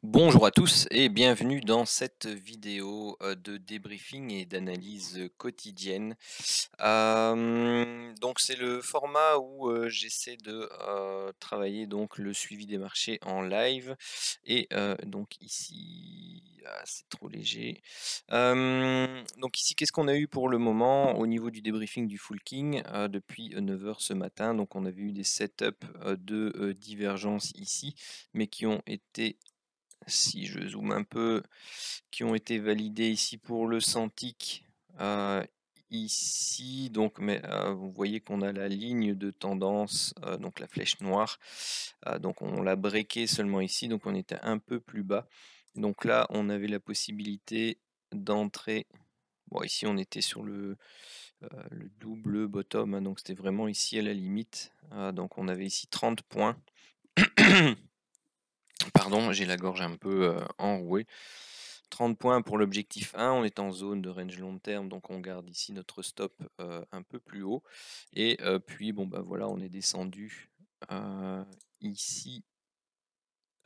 Bonjour à tous et bienvenue dans cette vidéo de débriefing et d'analyse quotidienne. Donc c'est le format où j'essaie de travailler donc le suivi des marchés en live et donc ici c'est trop léger. Donc ici qu'est-ce qu'on a eu pour le moment au niveau du débriefing du Full King depuis 9 heures ce matin. Donc on avait eu des setups de divergence ici mais qui ont été, si je zoome un peu, qui ont été validés ici pour le Santic, ici donc, mais vous voyez qu'on a la ligne de tendance, donc la flèche noire, donc on l'a breaké seulement ici, donc on était un peu plus bas. Donc là, on avait la possibilité d'entrer. Bon, ici on était sur le double bottom, hein, donc c'était vraiment ici à la limite. Donc on avait ici 30 points. Pardon, j'ai la gorge un peu enrouée. 30 points pour l'objectif 1, on est en zone de range long terme, donc on garde ici notre stop un peu plus haut. Et puis, bon, bah voilà, on est descendu ici.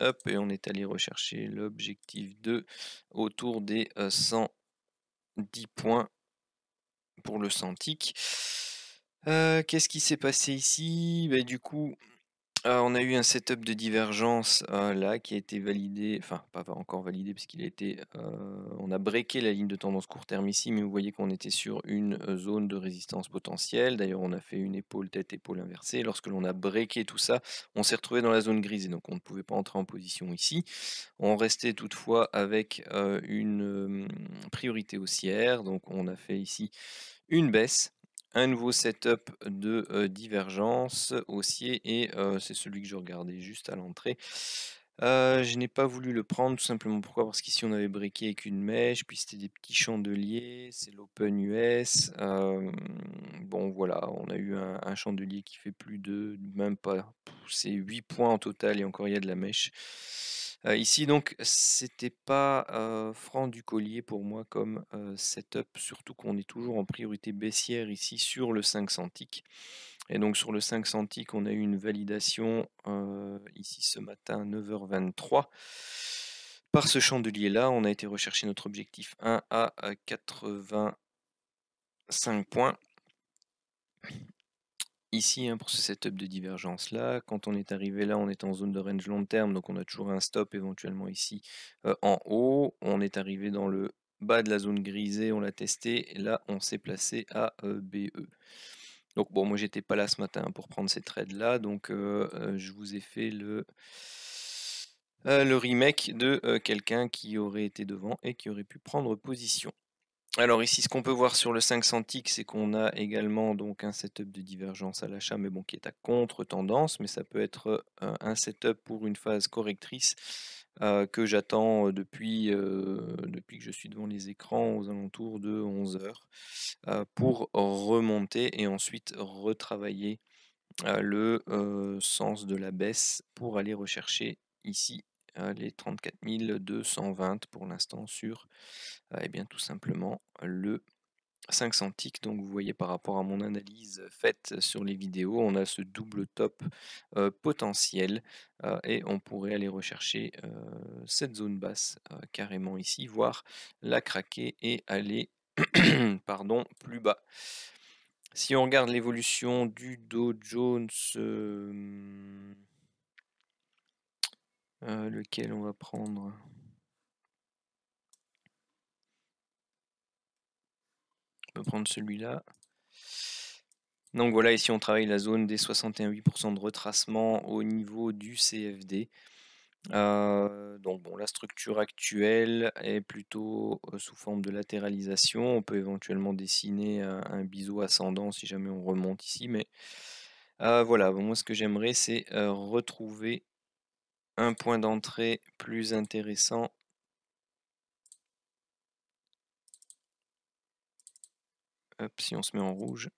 Hop, et on est allé rechercher l'objectif 2 autour des 110 points pour le Santic. Qu'est-ce qui s'est passé ici? Bah, du coup, on a eu un setup de divergence, là qui a été validé, enfin pas encore validé puisqu'il a été, on a breaké la ligne de tendance court terme ici, mais vous voyez qu'on était sur une, zone de résistance potentielle. D'ailleurs, on a fait une épaule tête, épaule inversée. Lorsque l'on a breaké tout ça, on s'est retrouvé dans la zone grise et donc on ne pouvait pas entrer en position ici. On restait toutefois avec, une, priorité haussière, donc on a fait ici une baisse, un nouveau setup de divergence haussier et c'est celui que je regardais juste à l'entrée. Je n'ai pas voulu le prendre, tout simplement pourquoi? Parce qu'ici on avait briqué avec une mèche, puis c'était des petits chandeliers, c'est l'Open US. Bon voilà, on a eu un chandelier qui fait plus de même pas, c'est 8 points en total et encore il y a de la mèche. Ici donc c'était pas, franc du collier pour moi comme, setup, surtout qu'on est toujours en priorité baissière ici sur le 500 tick et donc sur le 500 tick, on a eu une validation, ici ce matin 9h23 par ce chandelier-là. On a été rechercher notre objectif 1 à 85 points. Ici, hein, pour ce setup de divergence là, quand on est arrivé là, on est en zone de range long terme, donc on a toujours un stop éventuellement ici en haut. On est arrivé dans le bas de la zone grisée, on l'a testé, et là on s'est placé à BE. Donc bon, moi j'étais pas là ce matin pour prendre ces trades là, donc je vous ai fait le remake de quelqu'un qui aurait été devant et qui aurait pu prendre position. Alors ici, ce qu'on peut voir sur le 500 tick, c'est qu'on a également donc un setup de divergence à l'achat, mais bon, qui est à contre-tendance, mais ça peut être un setup pour une phase correctrice que j'attends depuis que je suis devant les écrans aux alentours de 11 heures pour remonter et ensuite retravailler le sens de la baisse pour aller rechercher ici les 34 220 pour l'instant sur et bien tout simplement le 500 ticks. Donc vous voyez par rapport à mon analyse faite sur les vidéos, on a ce double top potentiel et on pourrait aller rechercher cette zone basse carrément ici, voire la craquer et aller pardon, plus bas. Si on regarde l'évolution du Dow Jones, lequel on va prendre? On peut prendre celui-là. Donc voilà, ici on travaille la zone des 61,8% de retracement au niveau du CFD. Donc bon, la structure actuelle est plutôt sous forme de latéralisation. On peut éventuellement dessiner un biseau ascendant si jamais on remonte ici, mais voilà, bon, moi ce que j'aimerais c'est retrouver un point d'entrée plus intéressant. Hop, si on se met en rouge.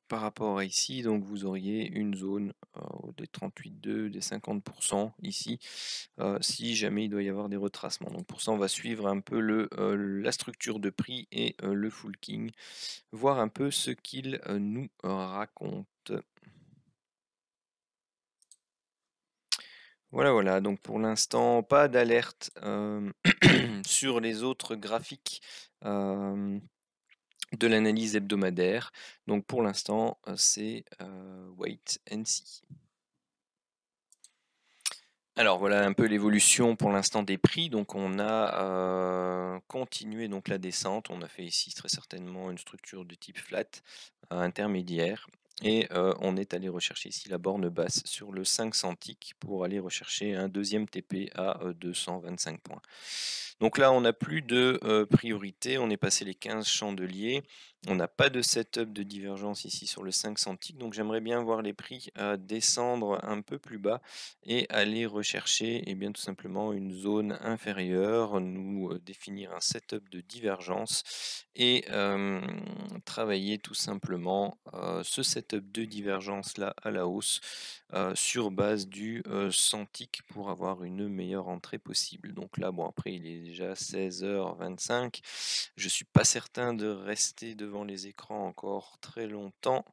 Par rapport à ici, donc vous auriez une zone des 38,2, des 50% ici, si jamais il doit y avoir des retracements. Donc pour ça, on va suivre un peu la structure de prix et le Full King, voir un peu ce qu'il nous raconte. Voilà, voilà, donc pour l'instant, pas d'alerte sur les autres graphiques de l'analyse hebdomadaire. Donc pour l'instant, c'est wait and see. Alors voilà un peu l'évolution pour l'instant des prix. Donc on a continué donc la descente. On a fait ici très certainement une structure de type flat intermédiaire. Et on est allé rechercher ici la borne basse sur le 5 centiques pour aller rechercher un deuxième TP à 225 points. Donc là, on n'a plus de priorité. On est passé les 15 chandeliers. On n'a pas de setup de divergence ici sur le 5 centiques. Donc j'aimerais bien voir les prix descendre un peu plus bas et aller rechercher bien, tout simplement une zone inférieure, nous définir un setup de divergence et travailler tout simplement ce setup de divergence là à la hausse sur base du centique pour avoir une meilleure entrée possible. Donc là, bon, après il est déjà 16h25. Je suis pas certain de rester devant les écrans encore très longtemps.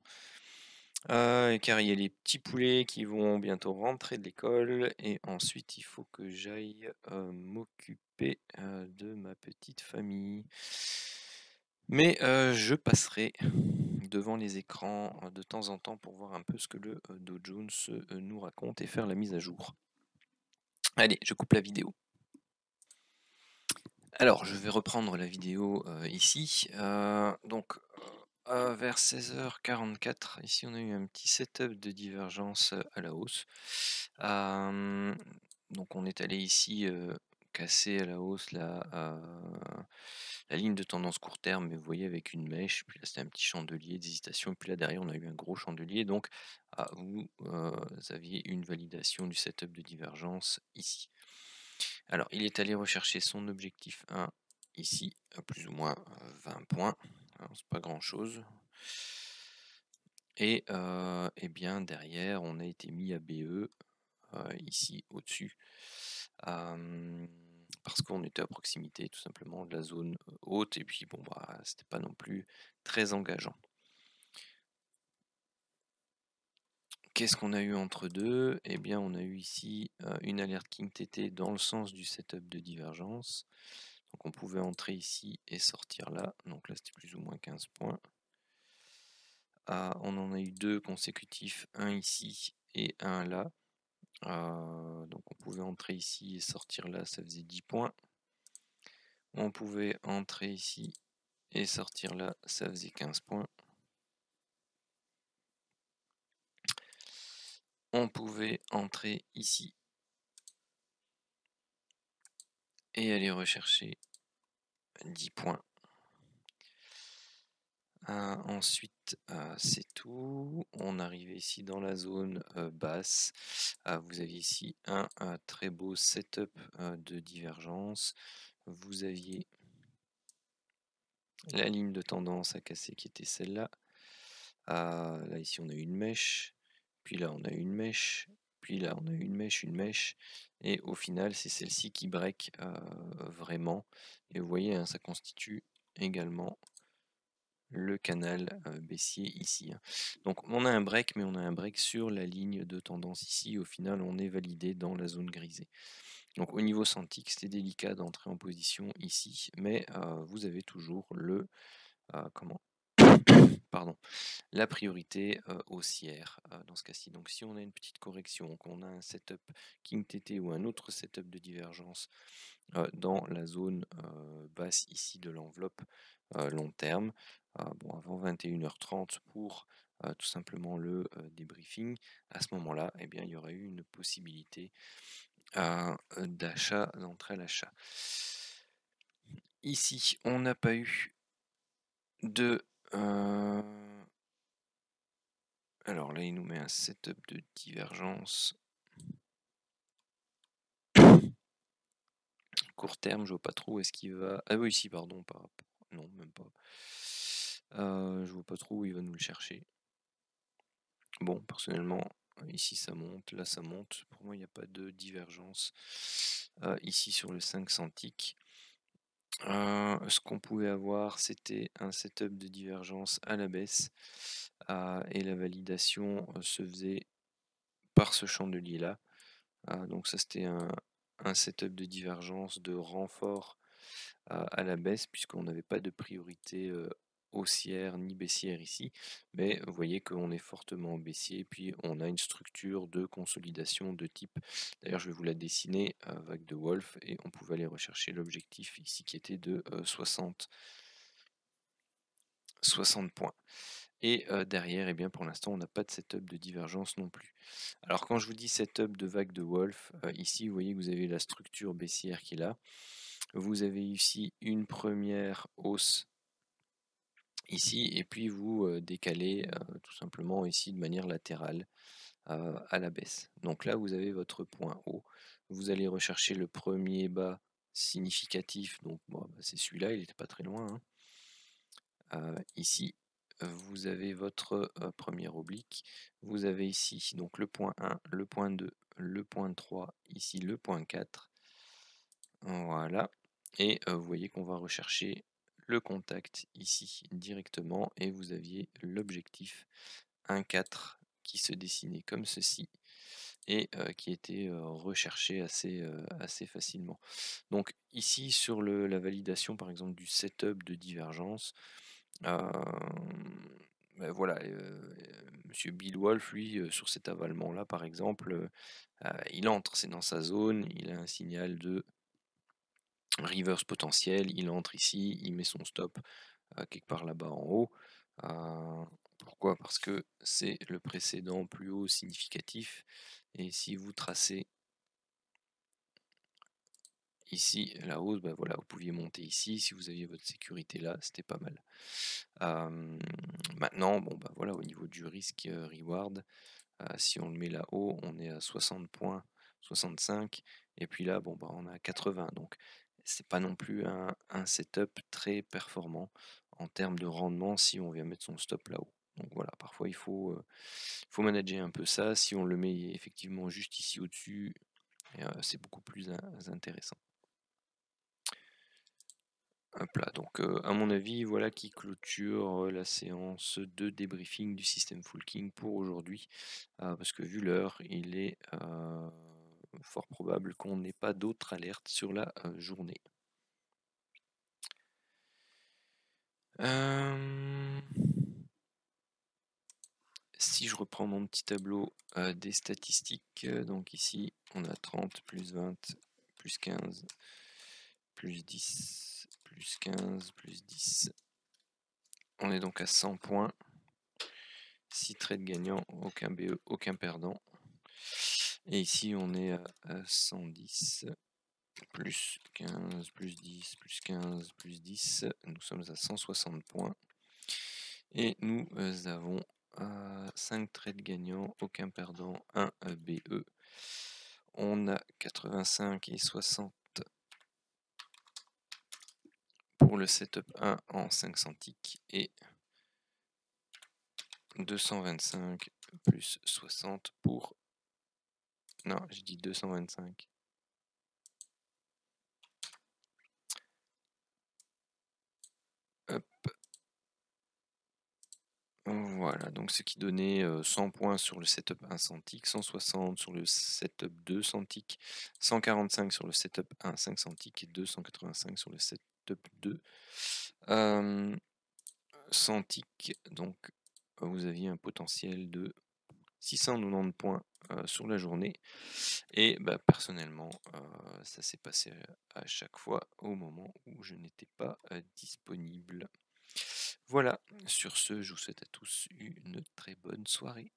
Car il y a les petits poulets qui vont bientôt rentrer de l'école et ensuite il faut que j'aille m'occuper de ma petite famille. Mais je passerai devant les écrans de temps en temps pour voir un peu ce que le Dow Jones nous raconte et faire la mise à jour. Allez, je coupe la vidéo. Alors, je vais reprendre la vidéo ici. Donc, vers 16h44, ici on a eu un petit setup de divergence à la hausse. Donc on est allé ici casser à la hausse la ligne de tendance court terme, mais vous voyez avec une mèche, puis là c'était un petit chandelier d'hésitation, et puis là derrière on a eu un gros chandelier, donc vous aviez une validation du setup de divergence ici. Alors il est allé rechercher son objectif 1 ici, à plus ou moins 20 points, alors c'est pas grand chose. Et bien derrière on a été mis à BE ici au-dessus. Parce qu'on était à proximité tout simplement de la zone haute et puis bon bah c'était pas non plus très engageant. Qu'est-ce qu'on a eu entre deux? Eh bien on a eu ici une alerte King TT dans le sens du setup de divergence. Donc on pouvait entrer ici et sortir là. Donc là c'était plus ou moins 15 points. On en a eu deux consécutifs, un ici et un là. Donc on pouvait entrer ici et sortir là, ça faisait 10 points. On pouvait entrer ici et sortir là, ça faisait 15 points. On pouvait entrer ici et aller rechercher 10 points. Ensuite, c'est tout. On arrivait ici dans la zone basse. Vous aviez ici un très beau setup de divergence. Vous aviez la ligne de tendance à casser qui était celle-là. Là, ici, on a une mèche. Puis là, on a une mèche. Puis là, on a une mèche. Et au final, c'est celle-ci qui break vraiment. Et vous voyez, ça constitue également le canal baissier ici. Donc on a un break, mais on a un break sur la ligne de tendance ici. Au final, on est validé dans la zone grisée. Donc au niveau centique, c'était délicat d'entrer en position ici, mais vous avez toujours le pardon, la priorité haussière dans ce cas-ci. Donc si on a une petite correction, qu'on a un setup King TT ou un autre setup de divergence dans la zone basse ici de l'enveloppe long terme, avant 21h30 pour tout simplement le débriefing, à ce moment-là, eh bien, il y aurait eu une possibilité d'achat, d'entrée à l'achat. Ici, on n'a pas eu de... Alors là, il nous met un setup de divergence court terme, je vois pas trop où est-ce qu'il va... Ah oui, si, pardon, par rapport... Non, même pas. Je vois pas trop où il va nous le chercher. Bon, personnellement, ici ça monte, là ça monte. Pour moi, il n'y a pas de divergence ici sur le 5 centiques. Ce qu'on pouvait avoir, c'était un setup de divergence à la baisse. Et la validation se faisait par ce chandelier-là. Donc ça c'était un setup de divergence de renfort à la baisse, puisqu'on n'avait pas de priorité haussière ni baissière ici, mais vous voyez qu'on est fortement baissier, puis on a une structure de consolidation de type, d'ailleurs je vais vous la dessiner, vague de Wolf, et on pouvait aller rechercher l'objectif ici qui était de 60 points. Et derrière, eh bien, pour l'instant, on n'a pas de setup de divergence non plus. Alors quand je vous dis setup de vague de Wolf, ici, vous voyez que vous avez la structure baissière qui est là. Vous avez ici une première hausse ici, et puis vous décalez tout simplement ici de manière latérale à la baisse. Donc là, vous avez votre point haut. Vous allez rechercher le premier bas significatif, donc bon, bah, c'est celui-là, il n'était pas très loin, hein. Ici, vous avez votre première oblique. Vous avez ici donc le point 1, le point 2, le point 3, ici le point 4. Voilà. Et vous voyez qu'on va rechercher le contact ici directement, et vous aviez l'objectif 1,4 qui se dessinait comme ceci, et qui était recherché assez facilement. Donc ici sur la validation par exemple du setup de divergence, bah, voilà, monsieur Bill Wolf, lui, sur cet avalement-là, par exemple, il entre, c'est dans sa zone, il a un signal de reverse potentiel, il entre ici, il met son stop quelque part là-bas en haut. Pourquoi? Parce que c'est le précédent plus haut significatif, et si vous tracez ici la hausse, bah voilà, vous pouviez monter ici, si vous aviez votre sécurité là, c'était pas mal. Maintenant, bon bah voilà, au niveau du risque reward, si on le met là-haut, on est à 60 points, 65, et puis là, bon bah on est à 80, donc c'est pas non plus un setup très performant en termes de rendement si on vient mettre son stop là-haut. Donc voilà, parfois il faut manager un peu ça. Si on le met effectivement juste ici au-dessus, c'est beaucoup plus intéressant. Hop là, donc à mon avis, voilà qui clôture la séance de débriefing du système Full King pour aujourd'hui. Parce que vu l'heure, il est fort probable qu'on n'ait pas d'autres alertes sur la journée. Si je reprends mon petit tableau des statistiques, donc ici on a 30, plus 20, plus 15, plus 10, plus 15, plus 10. On est donc à 100 points. 6 trades gagnants, aucun BE, aucun perdant. Et ici on est à 110, plus 15, plus 10, plus 15, plus 10. Nous sommes à 160 points. Et nous avons 5 trades gagnants, aucun perdant, 1 BE. On a 85 et 60 pour le setup 1 en 500 ticks, et 225 plus 60 pour... Non, j'ai dit 225. Hop. Voilà, donc ce qui donnait 100 points sur le setup 1 100 ticks, 160 sur le setup 2 100 ticks, 145 sur le setup 1 500 ticks, et 285 sur le setup 2 100 ticks. Donc vous aviez un potentiel de 690 points sur la journée, et bah, personnellement ça s'est passé à chaque fois au moment où je n'étais pas disponible. Voilà, sur ce, je vous souhaite à tous une très bonne soirée.